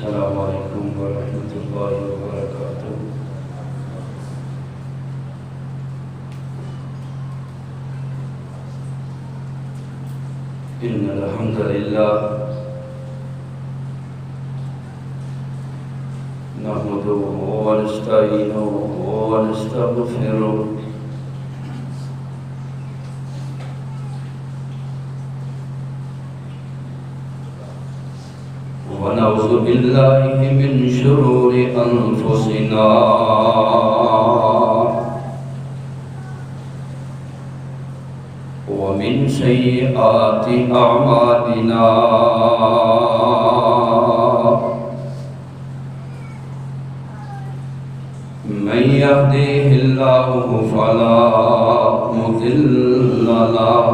السلام علیکم ورحمۃ اللہ وبرکاتہ۔ ان الحمد للہ نحمده ونستعینه ونستغفره ونعوذ باللہ من شرور انفسنا ومن سیئات اعمالنا من يهده الله فلا مضل له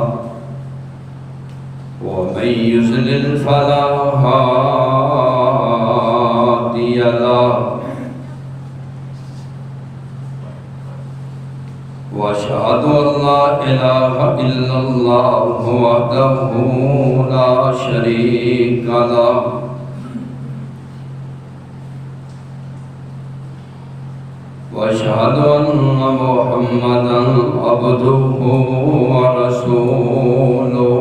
ومن يضلل فلا هادي له واشهد ان لا اله الا الله وحده لا شريك له واشهد ان محمدا عبده ورسوله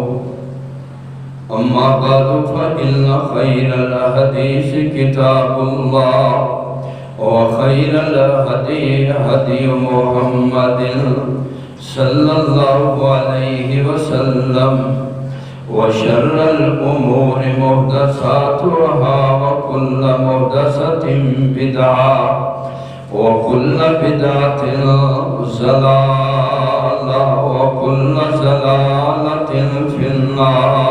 اما بعد فان خير الحديث كتاب الله وخير الهدي هدي محمد صلى الله عليه وسلم وشر الامور محدثاتها وكل محدثة بدعة وكل بدعة ضلالة وكل ضلالة في النار۔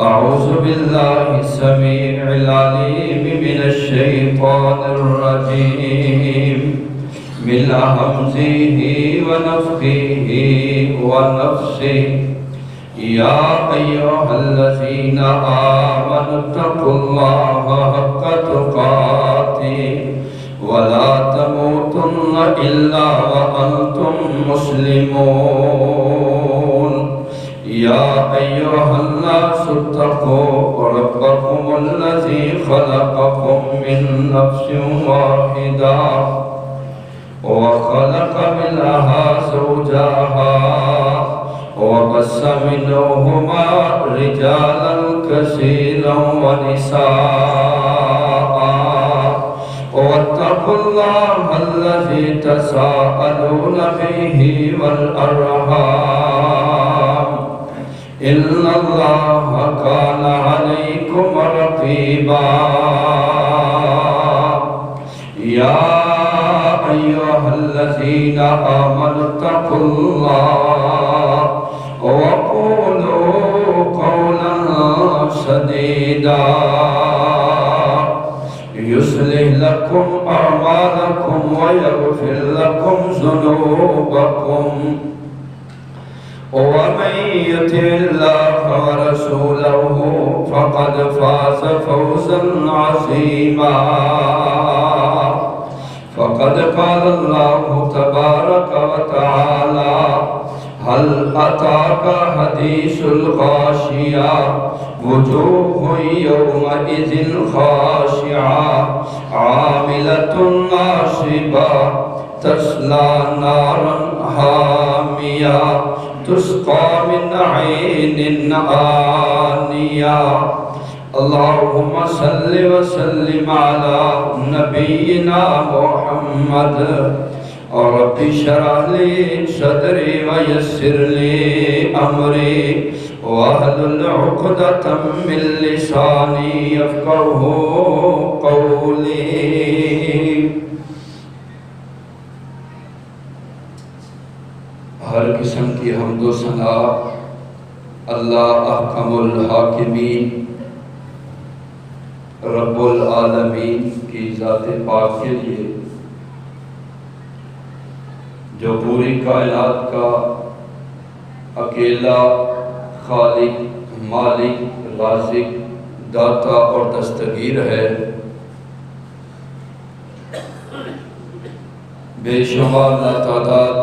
أعوذ بالله السميع العليم من الشيطان الرجيم من همزه ونفخه ونفسه۔ يا أيها الذين آمنوا اتقوا الله حق تقاته ولا تموتن إلا وأنتم مسلمون۔ يا أيها الناس اتقوا ربكم الذي خلقكم من نفس واحدة وخلق منها زوجها وبث منهما رجالا كثيرا ونساء واتقوا الله الذي تساءلون به والأرحام إن الله كان عليكم رقيبا۔ يا أيها الذين آمنوا اتقوا الله وقولوا قولا سديدا يصلح لكم أعمالكم ويغفر لكم ذنوبكم ومن يطع الله ورسوله فقد فاز فوزا عظيما۔ فقد قال الله تبارك وتعالى هل أتاك حديث الغاشية وجوه يومئذ خاشعة عاملة ناصبة تصلى نارا حامية تسقى من عين آنية۔ اللهم صل وسلم على نبينا محمد۔ رب اشرح لي صدري ويسر لي امري واحلل عقدة من لساني يفقهوا قولي۔ ہر قسم کی حمد و ثنا اللہ احکم الحاکمین رب العالمین کی ذات پاک کے لیے جو پوری کائنات کا اکیلا خالق، مالک، رازق، داتا اور دستگیر ہے۔ بے شمار لاتعداد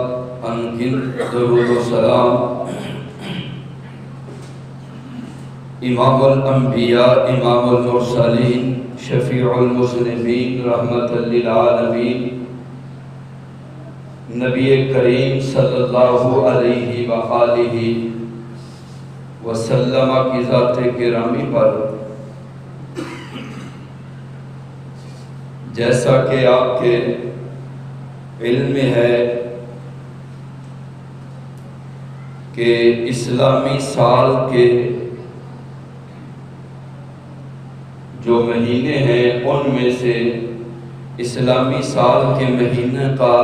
انگن درود و سلام امام الانبیاء امام المرسلین شفیع المذنبین رحمت للعالمین نبی کریم صلی اللہ علیہ وآلہ وسلم کی ذات گرامی پر جیسا کہ آپ کے علم میں ہے کہ اسلامی سال کے جو مہینے ہیں ان میں سے اسلامی سال کے مہینے کا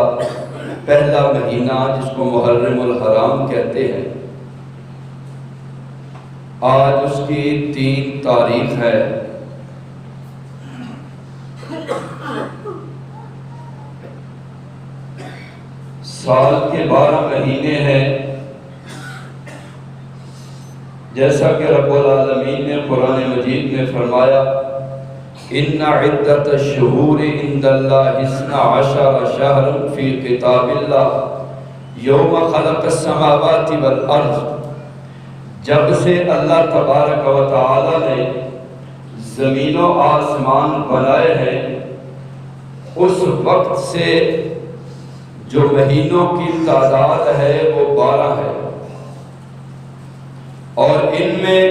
پہلا مہینہ جس کو محرم الحرام کہتے ہیں، آج اس کی 3 تاریخ ہے۔ سال کے 12 مہینے ہیں، جیسا کہ رب العالمین نے قرآن مجید میں فرمایا ان عدت الشہور عند اللہ 12 شہرا فی کتاب اللہ یوم خلق السماوات والارض، جب سے اللہ تبارک و تعالی نے زمین و آسمان بنائے ہیں اس وقت سے جو مہینوں کی تعداد ہے وہ 12 ہے، اور ان میں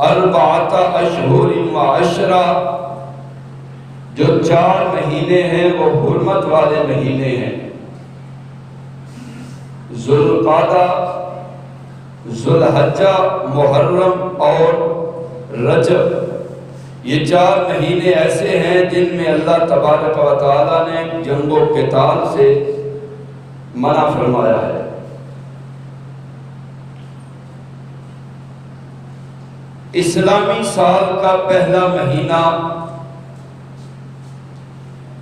4 اشہر و عشرہ جو 4 مہینے ہیں وہ حرمت والے مہینے ہیں، ذوالقعدہ، ذوالحجہ، محرم اور رجب، یہ 4 مہینے ایسے ہیں جن میں اللہ تبارک و تعالیٰ نے جنگ و قتال سے منع فرمایا ہے۔ اسلامی سال کا پہلا مہینہ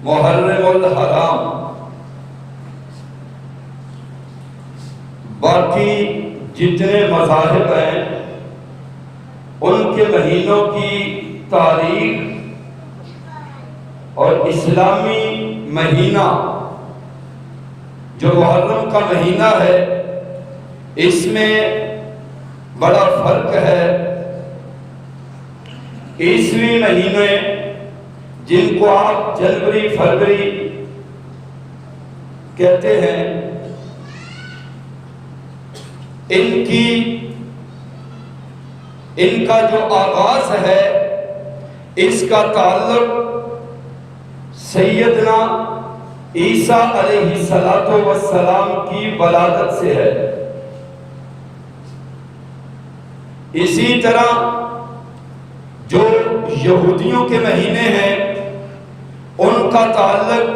محرم الحرام، باقی جتنے مذاہب ہیں ان کے مہینوں کی تاریخ اور اسلامی مہینہ جو محرم کا مہینہ ہے اس میں بڑا فرق ہے۔ عیسوی مہینے جن کو آپ جنوری فروری کہتے ہیں، ان کا جو آغاز ہے اس کا تعلق سیدنا عیسیٰ علیہ السلام کی ولادت سے ہے۔ اسی طرح جو یہودیوں کے مہینے ہیں ان کا تعلق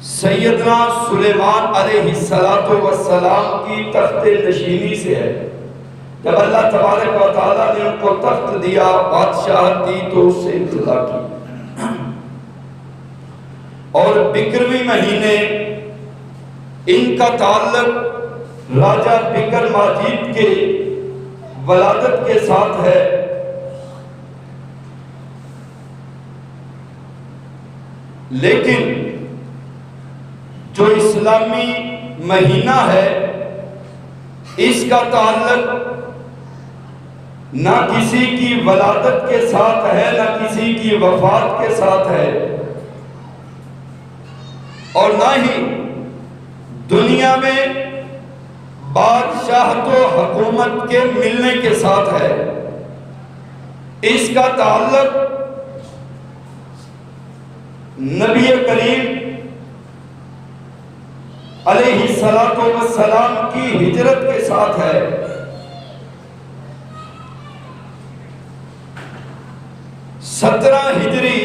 سیدنا سلیمان علیہ السلام کی تخت نشینی سے ہے۔ جب اللہ تبارک و تعالیٰ نے ان کو تخت دیا، بادشاہت دی، تو اس سے ابتدا کی۔ اور بکروی مہینے ان کا تعلق راجہ بکر ماجید کے ولادت کے ساتھ ہے۔ لیکن جو اسلامی مہینہ ہے اس کا تعلق نہ کسی کی ولادت کے ساتھ ہے نہ کسی کی وفات کے ساتھ ہے، اور نہ ہی دنیا میں بادشاہت و حکومت کے ملنے کے ساتھ ہے۔ اس کا تعلق نبی کریم علیہ السلام کی ہجرت کے ساتھ ہے۔ 17 ہجری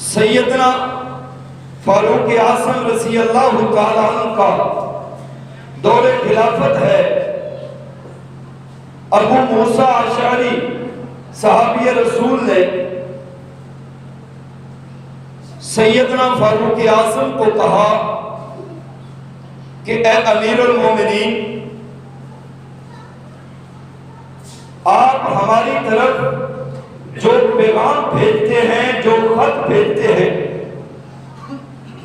سیدنا فاروق اعظم رضی اللہ تعالیٰ عنہ کا دور خلافت ہے۔ ابو موسیٰ اشعری صحابی رسول نے سیدنا فاروق اعظم کو کہا کہ اے امیر المومنین، آپ ہماری طرف جو پیغام بھیجتے ہیں، جو خط بھیجتے ہیں،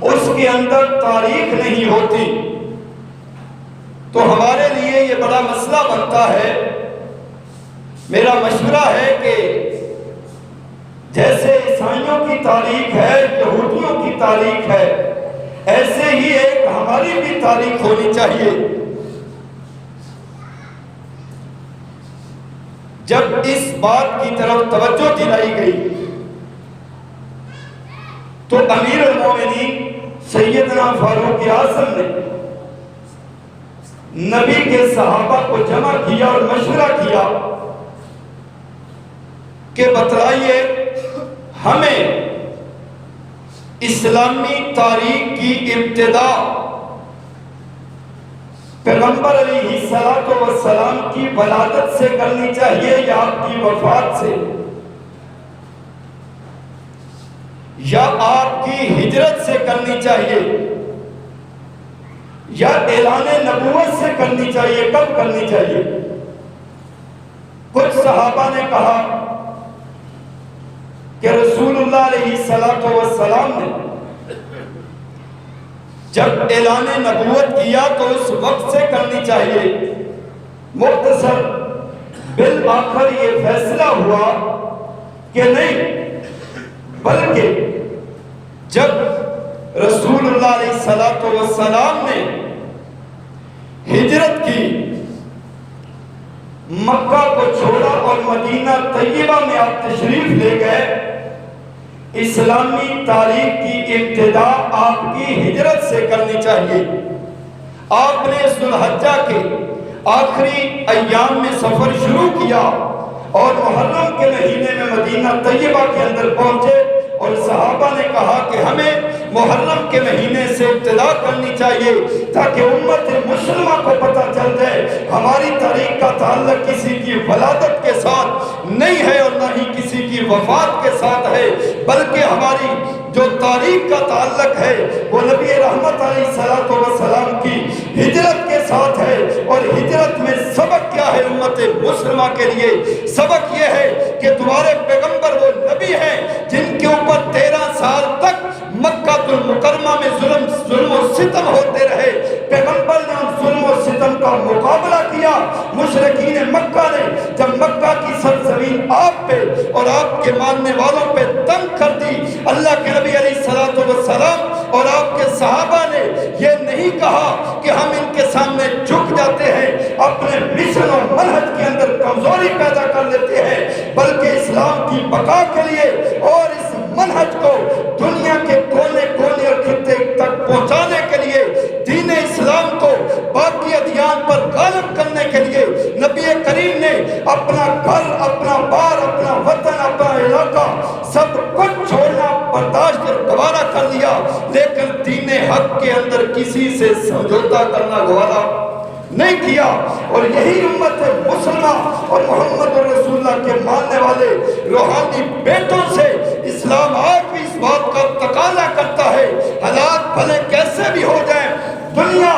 اس کے اندر تاریخ نہیں ہوتی، تو ہمارے لیے یہ بڑا مسئلہ بنتا ہے۔ میرا مشورہ ہے کہ جیسے عیسائیوں کی تاریخ ہے، یہودیوں کی تاریخ ہے، ایسے ہی ایک ہماری بھی تاریخ ہونی چاہیے۔ جب اس بات کی طرف توجہ دلائی گئی تو امیر المومنین سیدنا فاروق اعظم نے نبی کے صحابہ کو جمع کیا اور مشورہ کیا کہ بتلائیے ہمیں اسلامی تاریخ کی ابتدا پیغمبر علیہ السلام کی ولادت سے کرنی چاہیے یا آپ کی وفات سے، یا آپ کی ہجرت سے کرنی چاہیے، یا اعلان نبوت سے کرنی چاہیے، کب کرنی چاہیے؟ کچھ صحابہ نے کہا کہ رسول اللہ علیہ السلام نے جب اعلان نبوت کیا تو اس وقت سے کرنی چاہیے۔ مختصر بالآخر یہ فیصلہ ہوا کہ نہیں، بلکہ جب رسول اللہ علیہ السلام نے ہجرت کی، مکہ کو چھوڑا اور مدینہ طیبہ میں آپ تشریف لے گئے، اسلامی تاریخ کی ابتدا آپ کی ہجرت سے کرنی چاہیے۔ آپ نے ذو الحجہ کے آخری ایام میں سفر شروع کیا اور محرم کے مہینے میں مدینہ طیبہ کے اندر پہنچے، اور صحابہ نے کہا کہ ہمیں محرم کے مہینے سے ابتدا کرنی چاہیے تاکہ امت مسلمہ کو پتہ چل جائے ہماری تاریخ کا تعلق کسی کی ولادت کے ساتھ نہیں ہے اور نہ ہی کسی کی وفات کے ساتھ ہے، بلکہ ہماری جو تاریخ کا تعلق ہے وہ نبی رحمت علیہ السلام کی ہجرت کے ساتھ ہے۔ اور ہجرت میں سبق کیا ہے امت مسلمہ کے لیے؟ سبق یہ ہے کہ تمہارے پیغمبر وہ نبی ہیں جن کے اوپر 13 سال تک مکہ المکرمہ میں ظلم و ستم ہوتے رہے۔ پیغمبر نے ان ظلم و ستم کا مقابلہ کیا۔ مشرکین مکہ نے جب مکہ کی سرزمین آپ پہ اور آپ کے ماننے والوں پہ تنگ کر دی، اللہ کے نبی علیہ السلام اور آپ کے صحابہ نے یہ نہیں کہا کہ ہم ان کے سامنے جھک جاتے ہیں، اپنے مشن اور منہج کے اندر کمزوری پیدا کر لیتے ہیں، بلکہ اسلام کی بقا کے لیے اور اس منہج کو دنیا کے کونے کونے اور خطے تک پہنچانے کے لیے، دین اسلام کو باقی ادیان پر غالب کرنے کے لیے نبی کریم نے اپنا گھر، اپنا بار، اپنا وطن، اپنا علاقہ سب کچھ چھوڑنا برداشت اور گوارا کر لیا، لیکن دین حق کے اندر کسی سے سمجھوتا کرنا گوارا نہیں کیا۔ اور یہی امت مسلمہ اور محمد رسول اللہ کے ماننے والے روحانی بیٹوں سے اسلام آج بھی اس بات کا تقاضا کرتا ہے، حالات بھلے کیسے بھی ہو جائیں، دنیا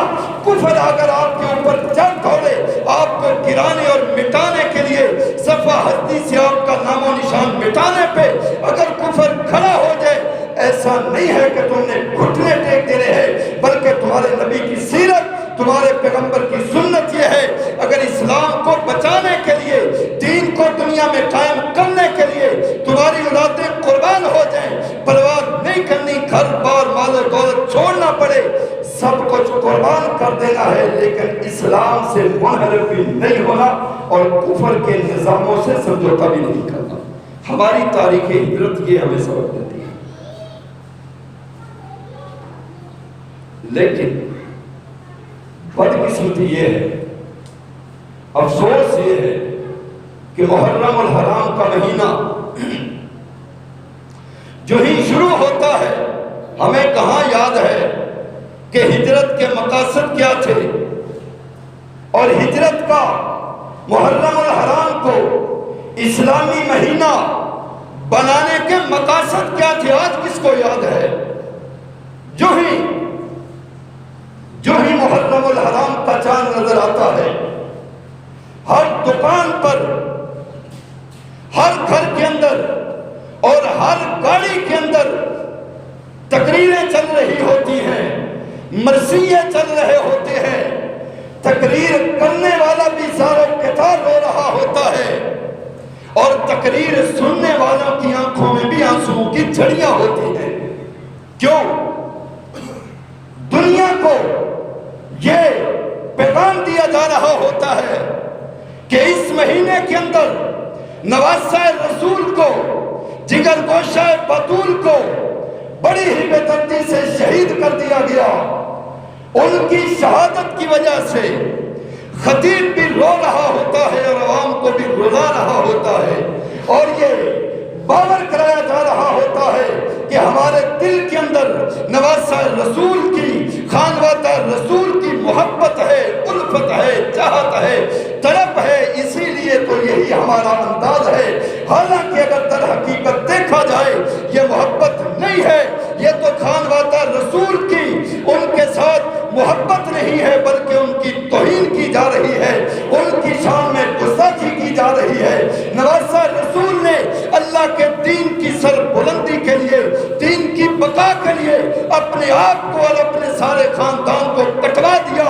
کفر اگر آپ کے اوپر چل دوڑے، آپ کو گرانے اور مٹانے کے لیے، صفحہ ہستی سے آپ کا نام و نشان مٹانے پہ اگر کفر کھڑا ہو جائے، ایسا نہیں ہے کہ تم نے گھٹنے ٹیک دینے ہیں، بلکہ تمہارے نبی کی سیرت، تمہارے پیغمبر کی سنت یہ ہے، اگر اسلام کو بچانے کے لیے، دین کو دنیا میں قائم کرنے کے لیے تمہاری اولادیں قربان ہو جائیں، پرواہ نہیں کرنی، گھر بار مال و دولت چھوڑنا پڑے، سب کچھ قربان کر دینا ہے، لیکن اسلام سے منحرف بھی نہیں ہونا اور کفر کے نظاموں سے سمجھوتا بھی نہیں کرنا۔ ہماری تاریخ ہجرت یہ ہمیں سبق دیتی ہے۔ لیکن بدقسمتی یہ ہے، افسوس یہ ہے کہ محرم الحرام کا مہینہ جو ہی شروع ہوتا ہے، ہمیں کہاں یاد ہے کہ ہجرت کے مقاصد کیا تھے، اور ہجرت کا محرم الحرام کو اسلامی مہینہ بنانے کے مقاصد کیا تھے؟ آج کس کو یاد ہے؟ جو ہی محرم الحرام کا چاند نظر آتا ہے، ہر دکان پر، ہر گھر کے اندر اور ہر گاڑی کے اندر تقریریں چل رہی ہوتی ہیں، مرثیے چل رہے ہوتے ہیں، تقریر کرنے والا بھی زار و قطار رو رہا ہوتا ہے، اور تقریر سننے والوں کی آنکھوں میں بھی آنسوؤں کی جھڑیاں ہوتی ہیں۔ کیوں؟ دنیا کو یہ پیغام دیا جا رہا ہوتا ہے کہ اس مہینے کے اندر نواسہ رسول کو، جگر گوشہ بطول کو بڑی ہی بے دردی سے شہید کر دیا گیا۔ ان کی شہادت کی وجہ سے خطیب بھی رو رہا ہوتا ہے اور عوام کو بھی رلا رہا ہوتا ہے، اور یہ باور کرایا جا رہا ہوتا ہے کہ ہمارے دل کے اندر نواسہ رسول کی، خانوادہ رسول کی محبت ہے، الفت ہے، چاہت ہے، طلب ہے، اسی لیے تو یہی ہمارا انداز ہے۔ حالانکہ اگر در حقیقت دیکھا جائے یہ محبت نہیں ہے، یہ تو خانوادہ رسول کی ان کے ساتھ محبت نہیں ہے، بلکہ ان کی توہین کی جا رہی ہے، ان کی شان میں گستاخی کی جا رہی ہے۔ نواسہ رسول نے اللہ کے دین کی سر بلندی کے لیے، دین کی بقا کے لیے اپنے آپ کو اور اپنے سارے خاندان کو کٹوا دیا،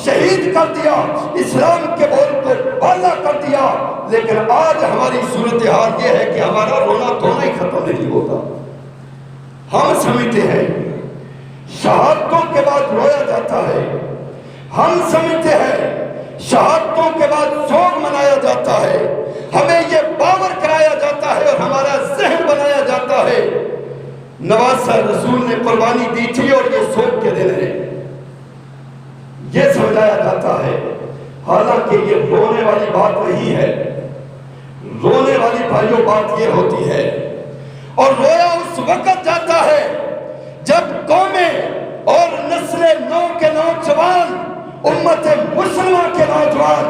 شہید کر دیا، اسلام کے بول کو بالا کر دیا۔ لیکن آج ہماری صورتحال یہ ہے کہ ہمارا رونا دھونا ہی ختم نہیں ہوتا۔ ہم سمجھتے ہیں شہادتوں کے بعد رویا جاتا ہے، ہم سمجھتے ہیں شہادتوں کے بعد سوگ منایا جاتا ہے، ہمیں یہ باور کرایا جاتا ہے اور ہمارا ذہن بنایا جاتا ہے نواسہ رسول نے قربانی دی تھی اور یہ سوگ کے دن ہے، یہ سمجھایا جاتا ہے۔ حالانکہ یہ رونے والی بات نہیں ہے، رونے والی بھائیوں بات یہ ہوتی ہے، اور رویا اس وقت جاتا ہے جب قومیں اور نسل نو کے نوجوان، امت مسلمہ کے نوجوان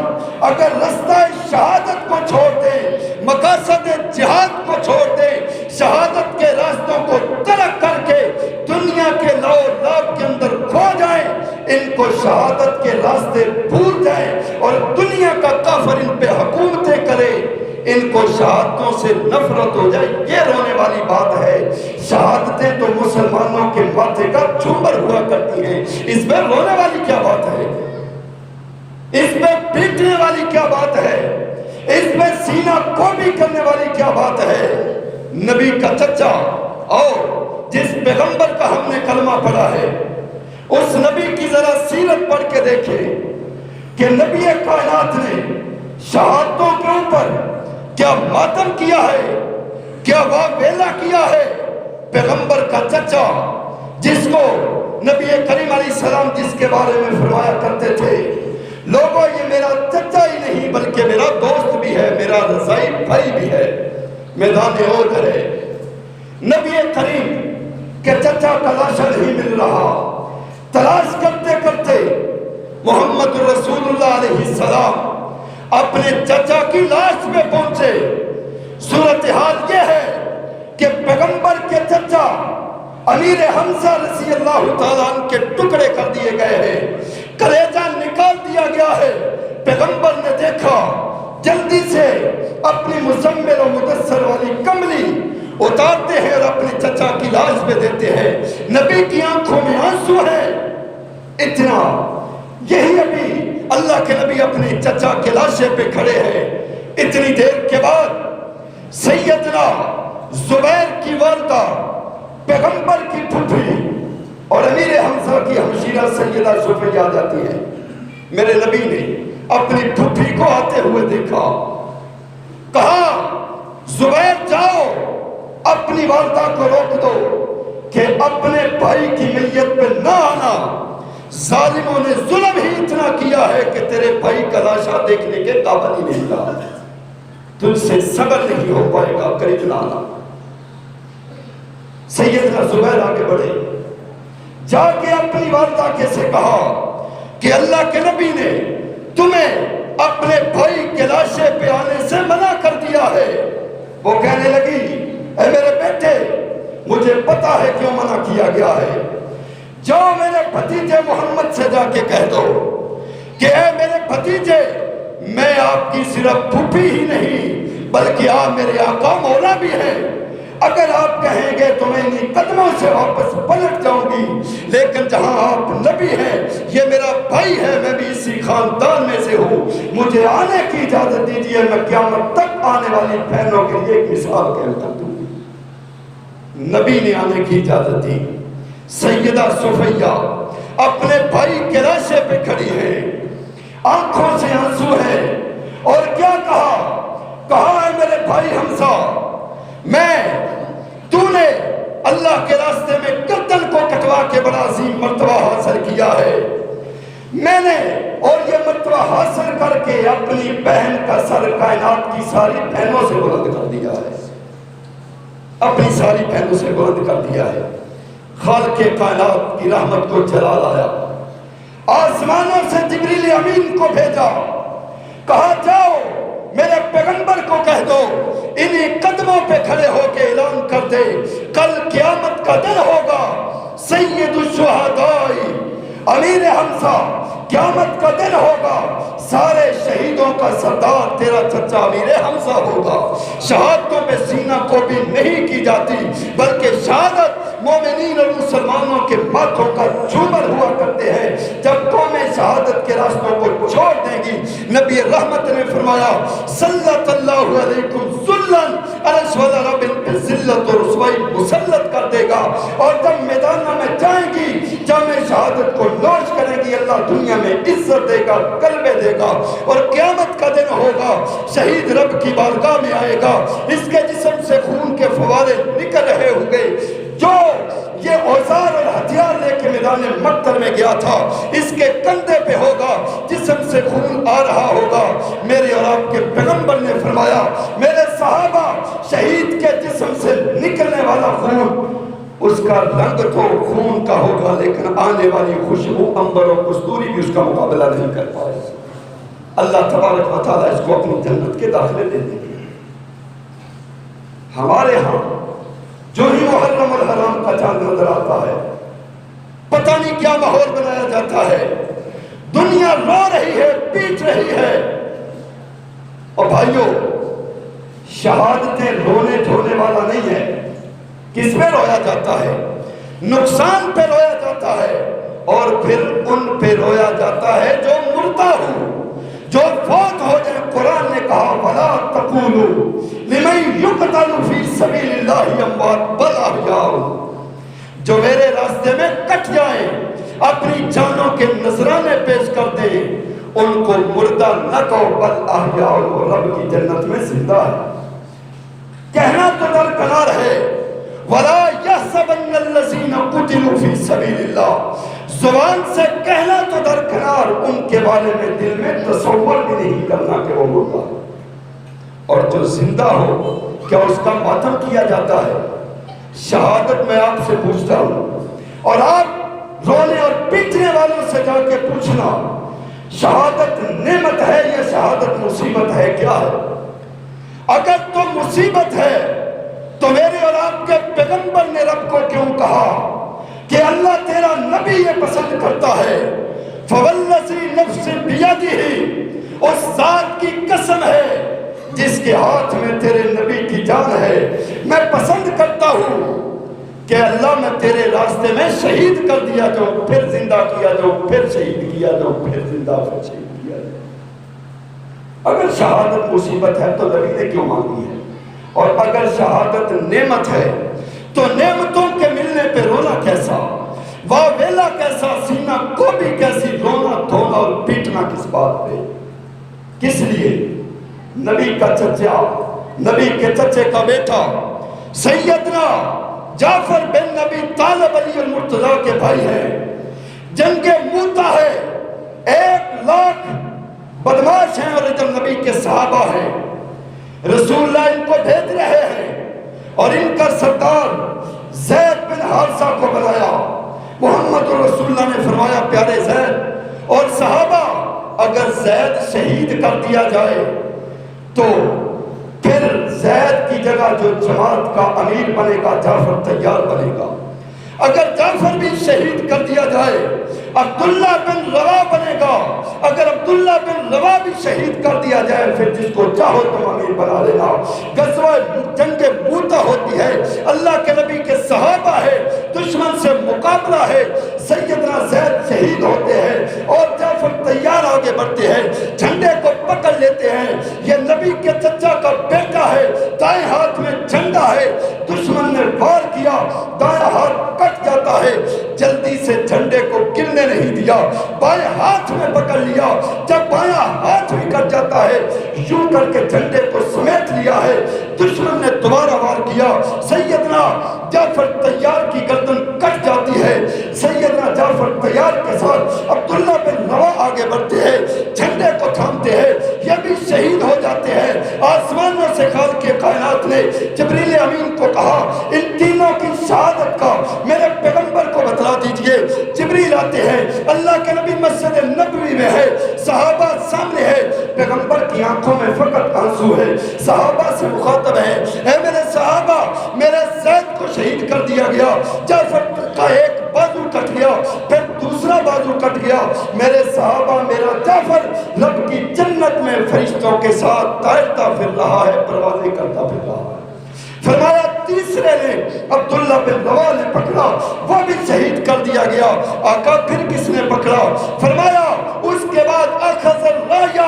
اگر رستہ شہادت کو چھوڑ دیں، مقاصد جہاد کو چھوڑ دیں، شہادت کے راستوں کو ترک کر کے دنیا کے لو لاب کے اندر کھو جائیں، ان کو شہادت کے راستے بھول جائیں اور دنیا کا کافر ان پہ حکومتیں کرے، ان کو شہادتوں سے نفرت ہو جائے، یہ رونے والی بات ہے۔ شہادتیں تو مسلمانوں کے ماتھے کا جھومر ہوا کرتی ہیں، اس میں رونے والی کیا بات ہے؟ اس میں پیٹنے والی کیا بات ہے؟ اس میں سینہ کوبی کرنے والی کیا بات ہے؟ نبی کا چچا اور جس پیغمبر کا ہم نے کلمہ پڑھا ہے، اس نبی کی ذرا سیرت پڑھ کے دیکھیں کہ نبی کائنات نے شہادتوں کے اوپر کیا ماتم کیا ہے، کیا واویلا کیا ہے۔ پیغمبر کا چچا جس کو نبی کریم علیہ السلام جس کے بارے میں فرمایا کرتے تھے، لوگوں یہ میرا چچا ہی نہیں بلکہ میرا دوست بھی ہے، میرا رضائی بھائی بھی ہے، میدان عہد ہے۔ نبی کریم کے چچا کا لاشا نہیں مل رہا، تلاش کرتے کرتے محمد رسول اللہ علیہ السلام اپنے چچا کی لاش پہ پہنچے۔ صورتحال یہ ہے کہ پیغمبر کے چچا امیر حمزہ رضی اللہ تعالیٰ عنہ کے ٹکڑے کر دیے گئے ہیں، کلیجہ نکال دیا گیا ہے۔ پیغمبر نے دیکھا، جلدی سے اپنی مزمل و مدثر والی کملی اتارتے ہیں اور اپنے چچا کی لاش پہ دیتے ہیں۔ نبی کی آنکھوں میں آنسو ہے، اتنا یہی ابھی اللہ کے نبی اپنے چچا کے لاشے پہ کھڑے ہیں۔ اتنی دیر کے بعد سیدنا زبیر کی والدہ، پیغمبر کی پھوپھی اور امیر حمزہ کی ہمشیرہ سیدہ صفیہ آ جاتی ہے۔ میرے نبی نے اپنی پھوپھی کو آتے ہوئے دیکھا، کہا زبیر جاؤ اپنی والدہ کو روک دو کہ اپنے بھائی کی میت پہ نہ آنا، ظالموں نے ظلم ہی اتنا کیا ہے کہ تیرے بھائی کا لاشا دیکھنے کے قابل ہی نہیں رہا، تجھ سے صبر نہیں ہو پائے گا، قریب نہ آنا۔ سیدنا زبیر آگے بڑھے، جا کے اپنی والدہ کے سے کہا کہ اللہ کے نبی نے تمہیں اپنے بھائی کے لاشے پہ آنے سے منع کر دیا ہے۔ وہ کہنے لگی، اے میرے بیٹے مجھے پتا ہے کیوں منع کیا گیا ہے، جاؤ میرے بھتیجے محمد سے جا کے کہہ دو کہ اے میرے بھتیجے، میں آپ کی صرف پھوپھی ہی نہیں بلکہ آپ میرے آقا مولا بھی ہیں، اگر آپ کہیں گے تو میں انہیں قدموں سے واپس پلٹ جاؤں گی، لیکن جہاں آپ نبی ہیں، یہ میرا بھائی ہے، میں بھی اسی خاندان میں سے ہوں، مجھے آنے کی اجازت دیجیے، میں قیامت تک آنے والی بہنوں کے لیے ایک مثال قائم کر دوں۔ نبی نے آنے کی اجازت دی۔ سیدہ صفیہ اپنے بھائی کے لاشے پہ کھڑی ہے، آنکھوں سے آنسو ہے، اور کیا کہا ہے میرے بھائی حمزہ، تو نے اللہ کے راستے میں گردن کو کٹوا کے بڑا عظیم مرتبہ حاصل کیا ہے، میں نے اور یہ مرتبہ حاصل کر کے اپنی بہن کا سر کائنات کی ساری بہنوں سے بلند کر دیا ہے، اپنی ساری بہنوں سے بلند کر دیا ہے۔ خالق کائنات کی رحمت کو جلال آیا، آسمانوں سے جبریل امین کو بھیجا، کہا جاؤ میرے پیغمبر کو کہہ دو انہی قدموں پہ کھڑے ہو کے اعلان کر دے کل قیامت کا دن ہوگا، سید الشہداء امیر حمزہ، قیامت کا دن ہوگا، سارے شہیدوں کا سردار تیرا چچا امیر حمزہ ہوگا۔ شہادتوں پہ سینہ کو بھی نہیں کی جاتی، بلکہ شہادت مومنین اور مسلمانوں کے ماتھوں کا جھومر ہوا کرتے ہیں۔ جب قومیں شہادت کے راستوں کو چھوڑ دیں گی، نبی رحمت نے فرمایا صلت اللہ علیکم ذلن عرش والا رب ان پہ ذلت اور رسوائی مسلط کر دے گا، اور جب میدانوں میں جائیں گی، جامع شہادت کو نوش کریں گی، اللہ دنیا میں عزت دے گا، غلبے دے گا، اور قیامت کا دن ہوگا، شہید رب کی بارگاہ میں آئے گا، اس کے جسم سے خون کے فوارے نکل رہے ہوں گے، جو یہ اوزار اور ہتھیار لے کے میدان مقتل میں گیا تھا، اس کے کندھے پہ ہوگا، جسم سے خون آ رہا ہوگا۔ میرے اور آپ کے پیغمبر نے فرمایا میرے صحابہ، شہید کے جسم سے نکلنے والا خون اس کا رنگ تو خون کا ہوگا، لیکن آنے والی خوشبو عنبر اور کستوری بھی اس کا مقابلہ نہیں کر پائے۔ اللہ تبارک و تعالیٰ اس کو اپنی جنت کے داخلے دے دیں گے۔ ہمارے ہاں جو ہی محرم الحرام کا چاند نظر آتا ہے، پتہ نہیں کیا ماحول بنایا جاتا ہے، دنیا رو رہی ہے، پیٹ رہی ہے۔ اور بھائیوں، شہادتیں رونے دھونے والا نہیں ہے۔ کس پہ رویا جاتا ہے؟ نقصان پہ رویا جاتا ہے، اور پھر ان پہ رویا جاتا ہے جو مردہ ہو، جو فوت ہو جائے۔ قرآن نے کہا وَلَا تَقُولُوا لِمَنْ يُقْتَلُ فِي سَبِيلِ اللَّهِ أَمْوَاتٌ بَلْ أَحْيَاءٌ، جو میرے راستے میں کٹ جائیں، اپنی جانوں کے نذرانے پیش کر دیں، ان کو مردہ نہ کہو بل احیاء، وہ رب کی جنت میں زندہ ہے۔ کہنا تو درکنار ہے وَلَا يَحْسَبَنَّ الَّذِينَ قُتِلُوا فِي سَبِيلِ اللَّهِ، زبان سے کہنا تو درکنار، ان کے بارے میں دل میں تصور بھی نہیں کرنا کہ وہ مردہ ہے۔ اور جو زندہ ہو، کیا اس کا ماتم کیا جاتا ہے؟ شہادت میں آپ سے پوچھتا ہوں، اور آپ رونے اور پیٹنے والوں سے جا کے پوچھنا، شہادت نعمت ہے یا شہادت مصیبت ہے؟ کیا ہے؟ اگر تو مصیبت ہے تو میرے اور آپ کے پیغمبر نے رب کو کیوں کہا کہ اللہ تیرا نبی یہ پسند کرتا ہے؟ فَوَالَّذِي نَفْسِ بِيَدِهِ، اس ذات کی قسم ہے جس کے ہاتھ میں تیرے نبی کی جان ہے، میں پسند کرتا ہوں کہ اللہ میں تیرے راستے میں شہید کر دیا جاؤ، پھر زندہ کیا جاؤ، پھر شہید کیا جاؤ، پھر زندہ، پھر شہید کیا جاؤ۔ اگر شہادت مصیبت ہے تو نبی نے کیوں مانگی ہے؟ اور اگر شہادت نعمت ہے تو نعمتوں کے ملنے پہ رونا کیسا، واہ ویلا کیسا، سینہ کو بھی کیسی، رونا دھونا اور پیٹنا کس بات پہ؟ کس لیے؟ نبی کا چچا، نبی کے چچے کا بیٹا سیدنا جعفر بن نبی طالب علی المرتضیٰ کے بھائی ہیں، جنگ موتا ہے، 1,00,000 بدماش ہیں اور ادھر نبی کے صحابہ ہیں، رسول اللہ ان کو بھیج رہے ہیں، اور ان کا سردار زید بن حارثہ کو بنایا۔ محمد رسول اللہ نے فرمایا پیارے زید اور صحابہ، اگر زید شہید کر دیا جائے تو پھر زید کی جگہ جو جماعت کا امیر بنے گا جعفر تیار بنے گا، اگر جعفر بھی شہید کر دیا جائے عبداللہ بن روا بنے گا، اگر عبداللہ بن روا بھی شہید کر دیا جائے پھر جس کو چاہو تم امیر بنا لینا۔ غزوہ جنگ موتا ہوتی ہے، اللہ کے نبی کے صحابہ ہے، دشمن سے مقابلہ ہے، سیدنا زید شہید ہوتے ہیں اور جعفر تیار آگے بڑھتے ہیں، جھنڈے کو پکڑ لیتے ہیں، یہ نبی کے چچا کا بیٹا ہے، دائیں ہاتھ میں جھنڈا ہے، دشمن نے وار کیا، دائیں ہاتھ کٹ جاتا ہے، جلدی سے جھنڈے کو گرنے نہیں دیا، بائیں ہاتھ میں پکڑ لیا، جب بائیں ہاتھ بھی کٹ جاتا ہے یوں کر کے جھنڈے کو سمیٹ لیا ہے، دشمن نے دوبارہ وار کیا، سیدنا جعفر تیار کی گردن کٹ جاتی ہے، سیدنا جعفر تیار کے ساتھ عبداللہ بن روا آگے بڑھتے ہیں، جھنڈے کو تھامتے ہیں، یہ بھی شہید ہو جاتے ہیں۔ آسمانوں سے خالق کائنات نے جبریل امین کو کہا ان تینوں کی شہادت کا میرے پیغمبر کو بتلا دیجئے۔ جبریل آتے ہیں، اللہ کے نبی مسجد نبوی میں ہے، صحابہ سامنے ہے، پیغمبر کی آنکھوں میں فقط آنسو ہے، صحابہ سے مخاطب ہے، اے میرے صحابہ میرے زید کو شہید کر دیا گیا، جعفر کا ایک بازو کٹ گیا پھر دوسرا بازو کٹ گیا، میرے صحابہ میرا جعفر رب کی جنت میں فرشتوں کے ساتھ تیرتا پھر رہا ہے، پروازیں کرتا پھر رہا ہے۔ فرمایا تیسرے نے عبداللہ بن روا نے پکڑا، وہ بھی شہید کر دیا گیا۔ آقا پھر کس نے پکڑا؟ فرمایا اس کے بعد اخذ الرایا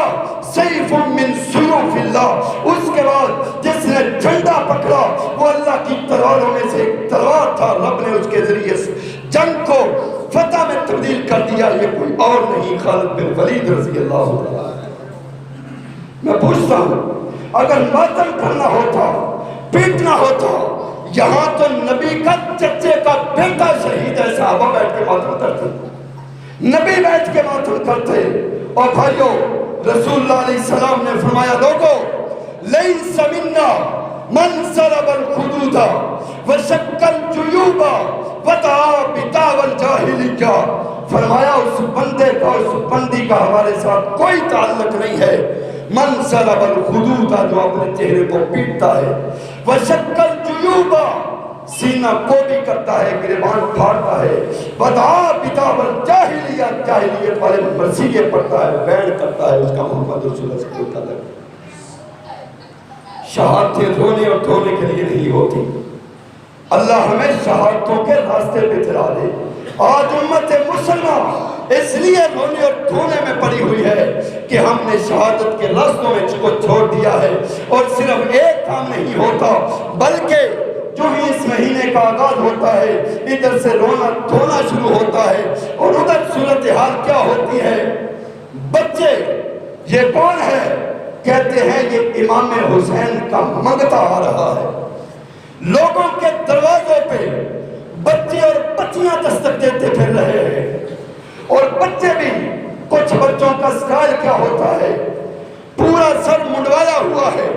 سیف من سیوف اللہ، اس کے بعد جس نے جھنڈا پکڑا وہ اللہ کی تلواروں میں سے ایک تلوار تھا، رب نے اس کے ذریعے سے جنگ کو فتح میں تبدیل کر دیا، یہ کوئی اور نہیں خالد بن ولید رضی اللہ عنہ۔ میں پوچھتا ہوں اگر ماتم کرنا ہوتا، پیٹنا ہوتا، یہاں تو نبی کا چچے کا بیٹا شہید ہے، صحابہ بیٹھ کے ماتم کرتے، نبی بیٹھ کے ماتم کرتے۔ اور بھائیو رسول اللہ علیہ السلام نے فرمایا لوگو لیس منا من ضرب الخدود وشق الجیوب ودعا بدعوی الجاہلیہ، فرمایا اس بندے کا اس بندی کا ہمارے ساتھ کوئی تعلق نہیں ہے، من ضرب الخدود جو اپنے چہرے کو پیٹتا ہے، وشق الجیوب سینہ کو بھی کرتا ہے، گریبان پھاڑتا ہے، ودعا بدعوی الجاہلیہ جاہلیت والے مرثیے پڑھتا ہے، بیان کرتا ہے، اس کا محمد رسول اللہ سے کوئی تعلق نہیں۔ شہادتیں دھونے اور دھونے کے لیے نہیں ہوتی، اللہ ہمیں شہادتوں کے راستے پہ چلا دے۔ آج امت مسلمہ اس لیے رونے اور دھونے میں پڑی ہوئی ہے کہ ہم نے شہادت کے راستوں میں کو چھوڑ دیا ہے، اور صرف ایک کام نہیں ہوتا بلکہ جو ہی اس مہینے کا آغاز ہوتا ہے ادھر سے رونا دھونا شروع ہوتا ہے، اور ادھر صورتحال کیا ہوتی ہے، بچے یہ کون ہے؟ کہتے ہیں یہ امام حسین کا منگتا آ رہا ہے، لوگوں کے دروازوں پہ بچے اور بچیاں دستک دیتے پھر رہے ہیں، اور بچے بھی کچھ بچوں کا سٹائل کیا ہوتا ہے، پورا سر منڈوایا ہوا ہے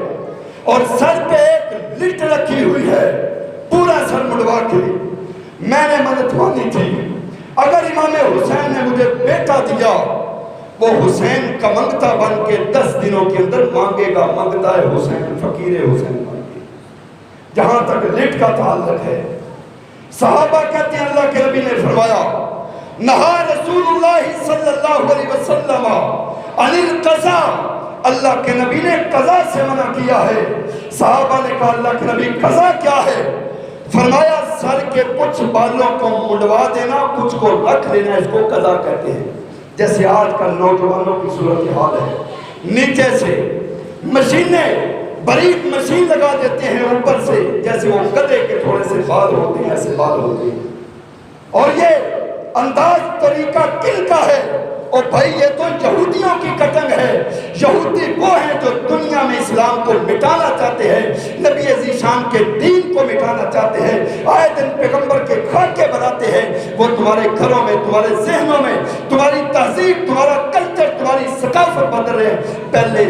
اور سر پہ ایک لٹ رکھی ہوئی ہے، پورا سر منڈوا کے۔ میں نے مدد مانی تھی اگر امام حسین نے مجھے بیٹا دیا وہ حسین کا منگتا بن کے 10 دنوں کے اندر مانگے گا، منگتا ہے حسین، فقیر حسین مانگے۔ جہاں تک لٹ کا تعلق ہے، صحابہ کہتے ہیں اللہ کے نبی نے فرمایا نہا رسول اللہ صلی اللہ علیہ وسلم عن القضاء، اللہ کے نبی نے قضاء سے منع کیا ہے۔ صحابہ نے کہا اللہ کے نبی قضاء کیا ہے؟ فرمایا سر کے کچھ بالوں کو منڈوا دینا، کچھ کو رکھ لینا، اس کو قضاء کہتے ہیں۔ جیسے آج کل نوجوانوں کی صورتحال ہے، نیچے سے مشینیں باریک مشین لگا دیتے ہیں اوپر سے، جیسے وہ گدھے کے تھوڑے سے بال ہوتے ہیں ایسے بال ہوتے ہیں، اور یہ انداز طریقہ کن کا ہے؟ اور بھائی یہ تو یہودیوں کی کٹنگ ہے۔ یہودی وہ ہیں جو دنیا میں اسلام کو مٹانا چاہتے ہیں، نبی ذیشان کے دین کو مٹانا چاہتے ہیں، آئے دن پیغمبر کے خاکے بناتے ہیں۔ وہ تمہارے گھروں میں، تمہارے ذہنوں میں، تمہاری تہذیب، تمہارا کلچر، تمہاری ثقافت بدل رہے ہیں۔ پہلے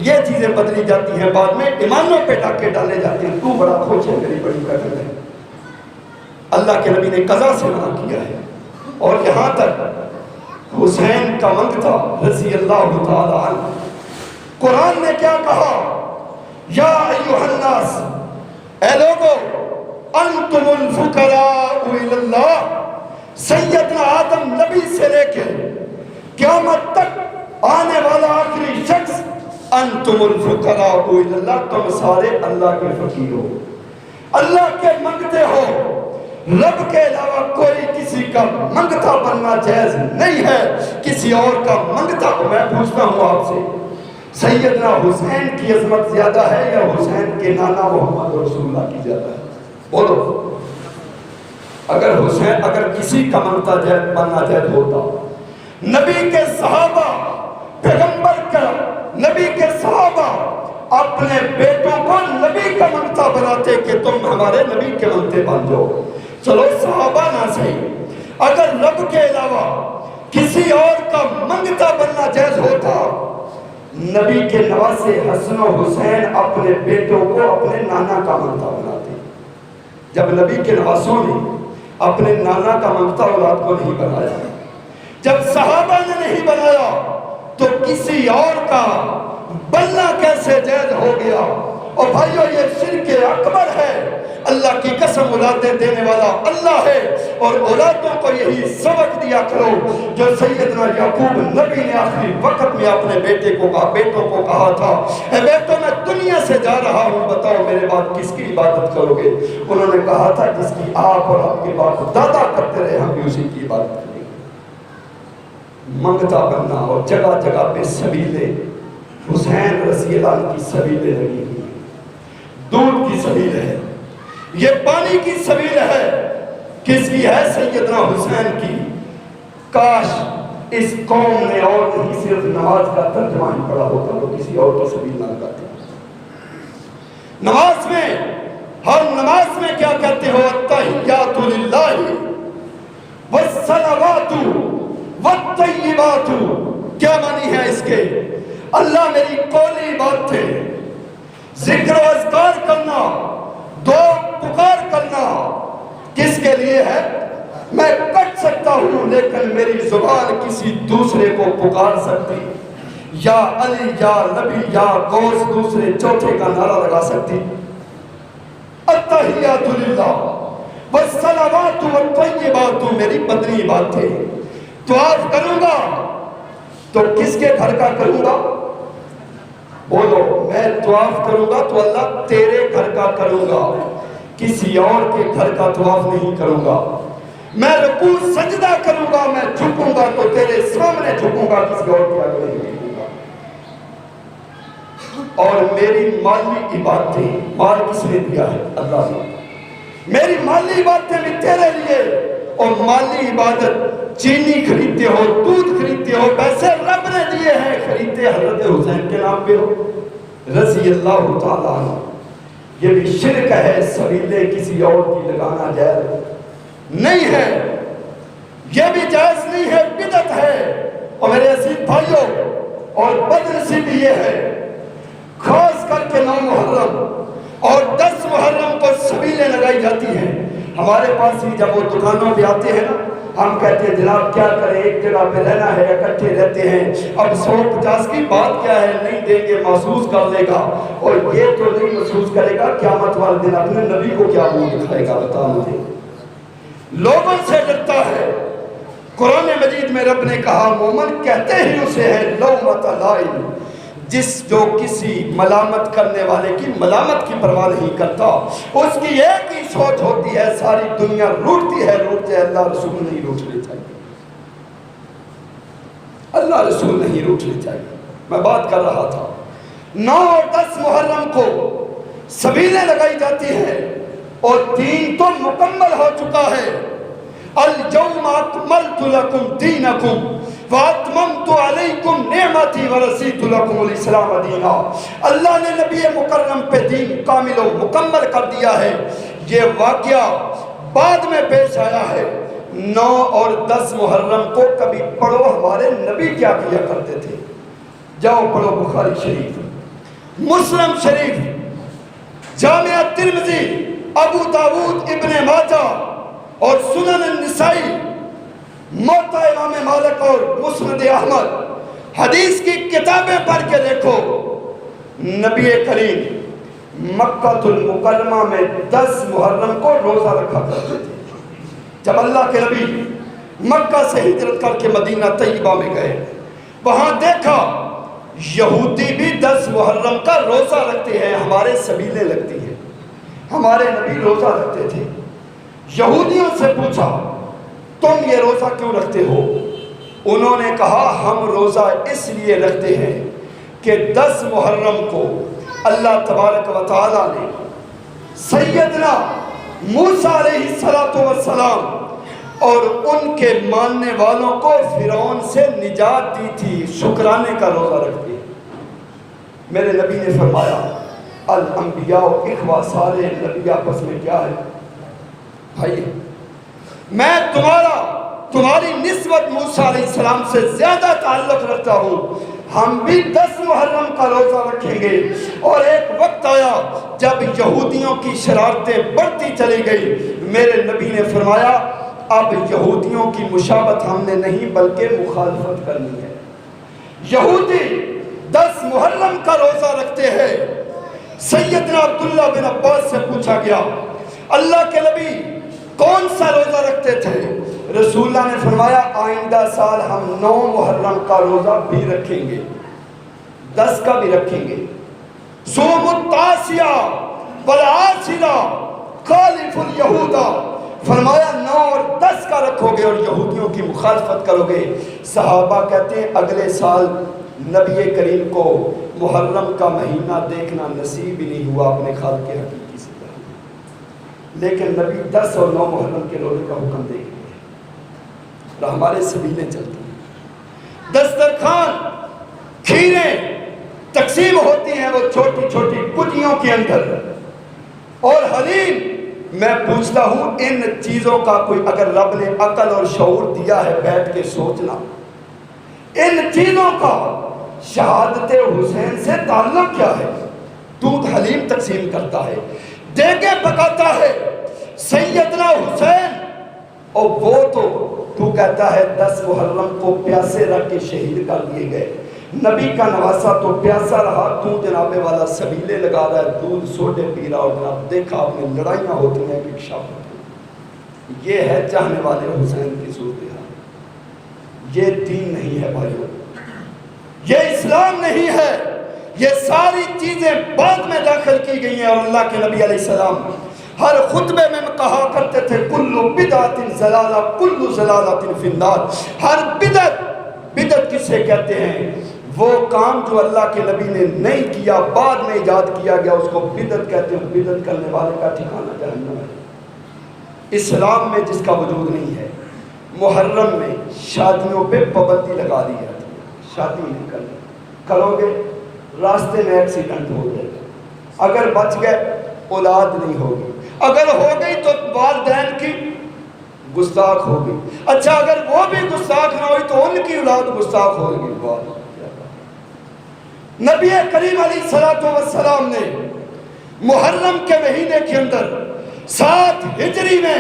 یہ چیزیں بدلی جاتی ہیں، بعد میں ایمانوں پہ ڈاکے ڈالے جاتے ہیں۔ تو بڑا خوش ہے میری بڑی کٹنگ ہے۔ اللہ کے نبی نے قضاء سے منع کیا ہے، اور یہاں تک حسین کا منگتا رضی اللہ تعالی عنہ، قرآن نے کیا کہا؟ یا ایھا الناس، اے لوگو انتم الفقراء الی اللہ، سیدنا آدم نبی سے لے کے قیامت تک آنے والا آخری شخص، انتم الفقراء الی اللہ، تم سارے اللہ کے فقیر ہو، اللہ کے منگتے ہو، رب کے علاوہ کوئی کسی کا منگتا بننا جائز نہیں ہے، کسی اور کا منگتا۔ میں پوچھتا ہوں آپ سے، سیدنا حسین کی عظمت زیادہ ہے یا حسین کے نانا محمد رسول اللہ کی زیادہ ہے؟ بولو۔ اگر کسی کا منگتا بننا جائز ہوتا، نبی کے صحابہ، پیغمبر کا نبی کے صحابہ اپنے بیٹوں کو نبی کا منگتا بناتے کہ تم ہمارے نبی کے منگتے بن جاؤ۔ چلو صحابہ نہ صحیح، اگر رب کے علاوہ کسی اور کا منگتا بننا جائز ہوتا، نبی کے نواسے حسن و حسین اپنے بیٹوں کو اپنے نانا کا منگتا بناتے۔ جب نبی کے نواسوں نے اپنے نانا کا منگتا اولاد کو نہیں بنایا، جب صحابہ نے نہیں بنایا، تو کسی اور کا بننا کیسے جائز ہو گیا؟ اور بھائیو، یہ شرک اکبر ہے۔ اللہ کی قسم، اولادیں دینے والا اللہ ہے، اور اولادوں کو یہی سبق دیا کرو جو سیدنا یعقوب نبی نے آخری وقت میں اپنے بیٹوں کو کہا تھا، اے بیٹوں میں دنیا سے جا رہا ہوں، بتاؤ میرے بعد کس کی عبادت کرو گے؟ انہوں نے کہا تھا جس کی آپ اور آپ کے باپ دادا کرتے رہے، ہم بھی اسی کی عبادت کریں گے۔ منگتا بننا، اور جگہ جگہ پہ سبیلیں، حسین رضی اللہ عنہ کی سبیلیں لگی ہوئی، دودھ کی سبیل ہے، یہ پانی کی سبیل ہے، کس کی ہے؟ سیدنا حسین کی۔ کاش اس قوم نے اور نہیں صرف نماز کا ترجمہ ہی پڑھا ہوتا تو کسی اور کی سبیل نہ لگاتے۔ نماز میں، ہر نماز میں کیا کہتے ہو؟ التحیات للہ والصلوات والطیبات۔ کیا معنی ہے اس کے؟ اللہ میری قولی بات تھے، ذکر و اذکار کرنا، دعا پکار کرنا کس کے لیے ہے؟ میں کٹ سکتا ہوں لیکن میری زبان کسی دوسرے کو پکار سکتی، یا علی یا نبی یا غوث دوسرے چوتھے کا نعرہ لگا سکتی۔ التحیات للہ والصلوات والطیبات میری بدنی بات ہے۔ طواف کروں گا تو کس کے گھر کا کروں گا؟ بولو، میں طواف کروں گا تو اللہ تیرے گھر کا کروں گا، کسی اور کے گھر کا طواف نہیں کروں گا۔ میں رکوع سجدہ کروں گا، میں جھکوں گا تو تیرے سامنے جھکوں گا، کسی اور کے آگے نہیں جھکوں گا۔ اور میری مالی عبادتیں، مال کس نے دیا ہے؟ اللہ نے۔ میری مالی عبادتیں بھی تیرے لیے، اور مالی عبادت چینی خریدتے ہو، دودھ خریدتے ہو، پیسے رب نے دیے ہیں، خریدتے حضرت حسین کے نام پہ ہو رضی اللہ تعالیٰ عنہ۔ یہ بھی شرک ہے، سبیلیں کسی اور کی لگانا جائز نہیں ہے، یہ بھی جائز نہیں ہے، بدعت ہے۔ اور میرے عزیز بھائیوں، اور بدنصیبی یہ ہے، خاص کر کے 9 محرم اور 10 محرم کو سبیلیں لگائی جاتی ہیں۔ ہمارے پاس ہی جب وہ دکانوں پہ آتے ہیں نا، ہم کہتے ہیں جناب کیا کریں، ایک جگہ پہ رہنا ہے، اکٹھے رہتے ہیں، اب 150 کی بات کیا ہے، نہیں دیں گے محسوس کر لے گا، اور یہ تو نہیں محسوس کرے گا قیامت والے دن اپنے نبی کو کیا منہ دکھائے گا؟ بتا مجھے۔ لوگوں سے ڈرتا ہے۔ قرآن مجید میں رب نے کہا مومن کہتے ہی اسے ہے لومۃ لائم، جو کسی ملامت کرنے والے کی ملامت کی پرواہ نہیں کرتا، اس کی ایک ہی سوچ ہوتی ہے ساری دنیا روٹتی ہے، روٹ جائے، اللہ رسول نہیں روٹنے چاہیے، اللہ رسول نہیں روٹنے چاہیے۔ میں بات کر رہا تھا 9 اور 10 محرم کو سبیلیں لگائی جاتی ہیں، اور دین تو مکمل ہو چکا ہے۔ اليوم اکملت لکم دینکم وَأَتْمَمْتُ عَلَيْكُمْ نِعْمَتِي وَرَضِيتُ لَكُمُ الْإِسْلَامَ دِينًا۔ اللہ نے نبی مکرم پہ دین کامل و مکمل کر دیا ہے۔ یہ واقعہ بعد میں پیش آیا ہے۔ 9 اور 10 محرم کو کبھی پڑھو ہمارے نبی کیا کیا کرتے تھے، جاؤ پڑھو بخاری شریف، مسلم شریف، جامعہ ترمذی، ابو داود، ابن ماجہ اور سنن النسائی، موطا امام مالک اور مسند احمد، حدیث کی کتابیں پڑھ کے دیکھو، نبی کریم مکہ المکرمہ میں 10 محرم کو روزہ رکھا کرتے تھے۔ جب اللہ کے نبی مکہ سے ہجرت کر کے مدینہ طیبہ میں گئے، وہاں دیکھا یہودی بھی 10 محرم کا روزہ رکھتے ہیں، ہمارے سبیلیں لگتی ہیں۔ ہمارے نبی روزہ رکھتے تھے۔ یہودیوں سے پوچھا تم یہ روزہ کیوں رکھتے ہو؟ انہوں نے کہا ہم روزہ اس لیے رکھتے ہیں کہ 10 محرم کو اللہ تبارک و تعالیٰ نے سیدنا موسیٰ علیہ السلام اور ان کے ماننے والوں کو فرعون سے نجات دی تھی، شکرانے کا روزہ رکھتے ہیں۔ میرے نبی نے فرمایا الانبیاء اخوہ، سارے نبی آپس میں کیا ہے بھائی، میں تمہاری نسبت موسیٰ علیہ السلام سے زیادہ تعلق رکھتا ہوں، ہم بھی 10 محرم کا روزہ رکھیں گے۔ اور ایک وقت آیا جب یہودیوں کی شرارتیں بڑھتی چلی گئی، میرے نبی نے فرمایا اب یہودیوں کی مشابہت ہم نے نہیں بلکہ مخالفت کرنی ہے۔ یہودی 10 محرم کا روزہ رکھتے ہیں۔ سیدنا عبداللہ بن عباس سے پوچھا گیا اللہ کے نبی کون سا روزہ رکھتے تھے؟ رسول اللہ نے فرمایا آئندہ سال ہم 9 محرم کا روزہ بھی رکھیں گے، 10 کا بھی رکھیں گے۔ صوم التاسیہ والعاشرہ خالف الیہودا، فرمایا 9 اور 10 کا رکھو گے اور یہودیوں کی مخالفت کرو گے۔ صحابہ کہتے ہیں اگلے سال نبی کریم کو محرم کا مہینہ دیکھنا نصیب ہی نہیں ہوا اپنے خالق حقیقی سے، لیکن نبی 10 اور 9 محرم کے روزے کا حکم دے گئے اور ہمارے سبیلیں چلتی ہیں۔ دسترخوان کھیریں تقسیم ہوتی ہیں وہ چھوٹی چھوٹی کٹیوں کے اندر، اور حلیم، میں پوچھتا ہوں ان چیزوں کا کوئی اگر رب نے عقل اور شعور دیا ہے بیٹھ کے سوچنا، ان چیزوں کا شہادت حسین سے تعلق کیا ہے؟ دودھ حلیم تقسیم کرتا ہے، دیگیں پکاتا ہے سیدنا حسین، اور وہ تو کہتا ہے 10 محرم کو پیاسے رکھ کے شہید کر دیے گئے، نبی کا نواسا تو پیاسا رہا، تو جناب والا سبیلے لگا رہا ہے، دودھ سوڈے پی رہا، اور جناب دیکھا آپ نے لڑائیاں ہوتی ہیں ایک شاپ۔ یہ ہے چاہنے والے حسین کی صورتحال۔ یہ دین نہیں ہے بھائیو، یہ اسلام نہیں ہے، یہ ساری چیزیں بعد میں داخل کی گئی ہیں۔ اور اللہ کے نبی علیہ السلام ہر خطبے میں کہا کرتے تھے کل بدعت ضلالہ کل ضلالۃ فی النار۔ ہر بدعت کسے کہتے ہیں؟ وہ کام جو اللہ کے نبی نے نہیں کیا، بعد میں ایجاد کیا گیا، اس کو بدعت کہتے ہیں۔ بدعت کرنے والے کا ٹھکانہ جہنم ہے۔ اسلام میں جس کا وجود نہیں ہے، محرم میں شادیوں پہ پابندی لگا دی جاتی ہے، شادی نہیں کرنی، کرو گے راستے میں ایکسیڈنٹ ہو جائے گا، اگر بچ گئے اولاد نہیں ہوگی، اگر ہو گئی تو والدین کی گستاخ ہوگی، اچھا اگر وہ بھی گستاخ نہ ہوئی تو ان کی اولاد گستاخ ہوگی۔ نبی کریم علیہ السلام نے محرم کے مہینے کے اندر 7 ہجری میں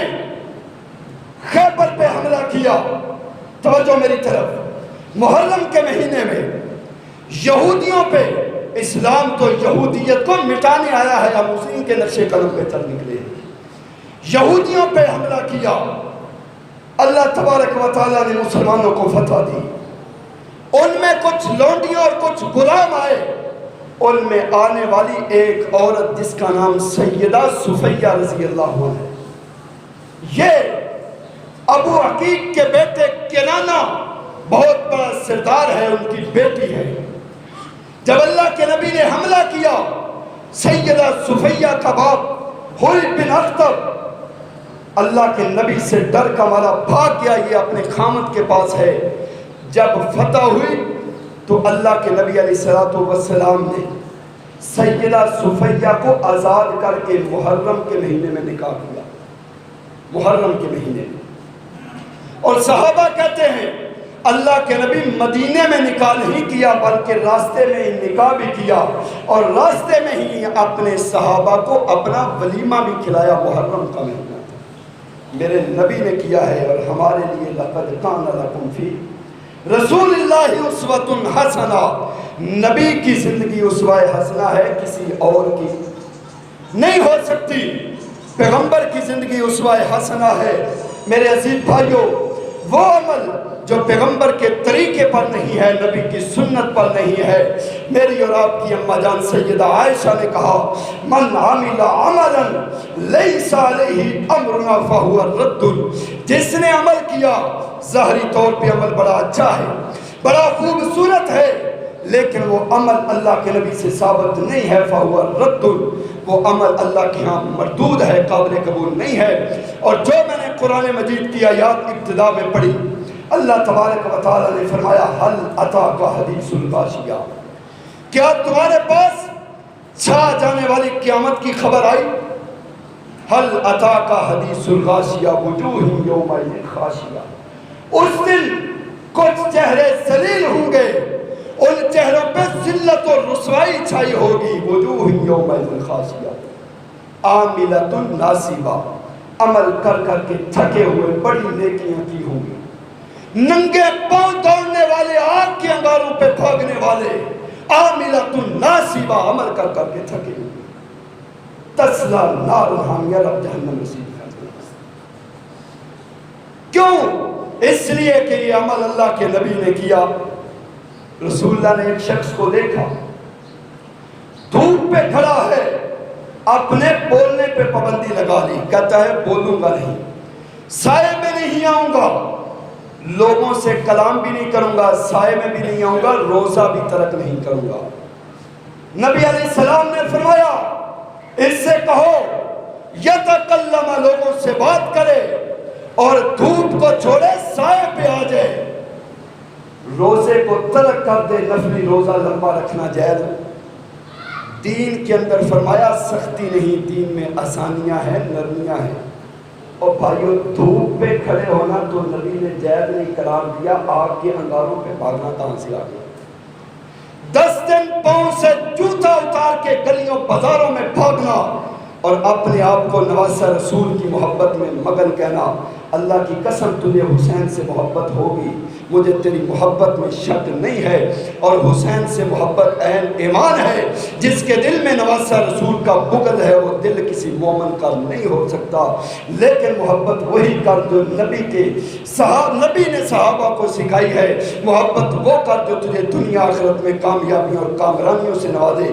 خیبر پہ حملہ کیا۔ توجہ میری طرف، محرم کے مہینے میں یہودیوں پہ، اسلام تو یہودیت کو مٹانے آیا ہے، ہم اسی کے نقشے قدم پہ چل نکلے۔ یہودیوں پہ حملہ کیا، اللہ تبارک و تعالیٰ نے مسلمانوں کو فتح دی۔ ان میں کچھ لونڈیوں اور کچھ غلام آئے، ان میں آنے والی ایک عورت جس کا نام سیدہ صفیہ رضی اللہ عنہ، یہ ابو عقیق کے بیٹے کنانہ بہت بڑا سردار ہے، ان کی بیٹی ہے۔ جب اللہ کے نبی نے حملہ کیا، سیدہ صفیہ کا باپ حوی بن اخطب اللہ کے نبی سے ڈر کا مارا بھاگ گیا، یہ اپنے خامد کے پاس ہے۔ جب فتح ہوئی تو اللہ کے نبی علیہ السلام نے سیدہ صفیہ کو آزاد کر کے محرم کے مہینے میں نکاح کیا، محرم کے مہینے میں۔ اور صحابہ کہتے ہیں اللہ کے نبی مدینے میں نکاح نہیں کیا بلکہ راستے میں ہی نکاح بھی کیا، اور راستے میں ہی اپنے صحابہ کو اپنا ولیمہ بھی کھلایا۔ محرم کا مہینہ میرے نبی نے کیا ہے، اور ہمارے لیے لقد کان لکم فی رسول اللہ اسوۃ حسنہ، نبی کی زندگی اسوہ حسنہ ہے، کسی اور کی نہیں ہو سکتی۔ پیغمبر کی زندگی اسوہ حسنہ ہے۔ میرے عزیز بھائیوں، وہ عمل جو پیغمبر کے طریقے پر نہیں ہے، نبی کی سنت پر نہیں ہے، میری اور آپ کی اماں جان سیدہ عائشہ نے کہا من عمل عملا لیس علیہ امرنا فہو رد، جس نے عمل کیا، ظاہری طور پہ عمل بڑا اچھا ہے، بڑا خوبصورت ہے، لیکن وہ عمل اللہ کے نبی سے ثابت نہیں ہے، فہو رد، وہ عمل اللہ کے ہاں مردود ہے، قابل قبول نہیں ہے۔ اور جو میں نے قرآن مجید کی آیات ابتدا میں پڑھی، اللہ تبارک و تعالیٰ نے فرمایا حل اتاک حدیث الغاشیہ، کیا تمہارے پاس چھا جانے والی قیامت کی خبر آئی؟ حل اتاک حدیث الغاشیہ وجوہ یومئذ خاشیہ، اس دن کچھ چہرے ذلیل ہوں گے، ان چہروں پہ ذلت اور رسوائی چھائی ہوگی، وجوہ یومئذ خاشیہ عاملۃ ناصبہ، عمل کر کر کے تھکے ہوئے بڑی نیکیاں کی ہوں گی، ننگے پاؤں دوڑنے والے، آگ کے انگاروں پہ بھاگنے والے، عاملۃ ناصبہ، عمل کر کر کے تھکے ہوئے، تسلا نار حامیہ، رب جہنم نصیب کرے۔ کیوں؟ اس لیے کہ یہ عمل اللہ کے نبی نے کیا۔ رسول اللہ نے ایک شخص کو دیکھا، دھوپ پہ کھڑا ہے، اپنے بولنے پہ پابندی لگا لی، کہتا ہے بولوں گا نہیں، سائے میں نہیں آؤں گا، لوگوں سے کلام بھی نہیں کروں گا، سائے میں بھی نہیں آؤں گا، روزہ بھی ترک نہیں کروں گا۔ نبی علیہ السلام نے فرمایا اس سے کہو یتکلم، لوگوں سے بات کرے اور دھوپ کو چھوڑے، سائے پہ آ جائے، روزے کو ترک کر دے، نفلی روزہ لمبا رکھنا جائز۔ دین کے اندر فرمایا سختی نہیں، دین میں آسانیاں ہیں، نرمیاں ہیں۔ اور بھائیو، دھوپ پہ کھڑے ہونا تو نبی نے جائز نہیں قرار دیا، آگ کے انگاروں پہ بھاگنا کہاں سے آ گیا؟ 10 دن پاؤں سے جوتا اتار کے گلیوں بازاروں میں بھاگنا اور اپنے آپ کو نواسہ رسول کی محبت میں مگن کہنا، اللہ کی قسم تجھے حسین سے محبت ہوگی، مجھے تیری محبت میں شک نہیں ہے، اور حسین سے محبت عین ایمان ہے، جس کے دل میں نواسہ رسول کا بغض ہے وہ دل کسی مومن کا نہیں ہو سکتا۔ لیکن محبت وہی کر جو نبی نے صحابہ کو سکھائی ہے، محبت وہ کر جو تجھے دنیا آخرت میں کامیابیوں اور کامرانیوں سے نوازے۔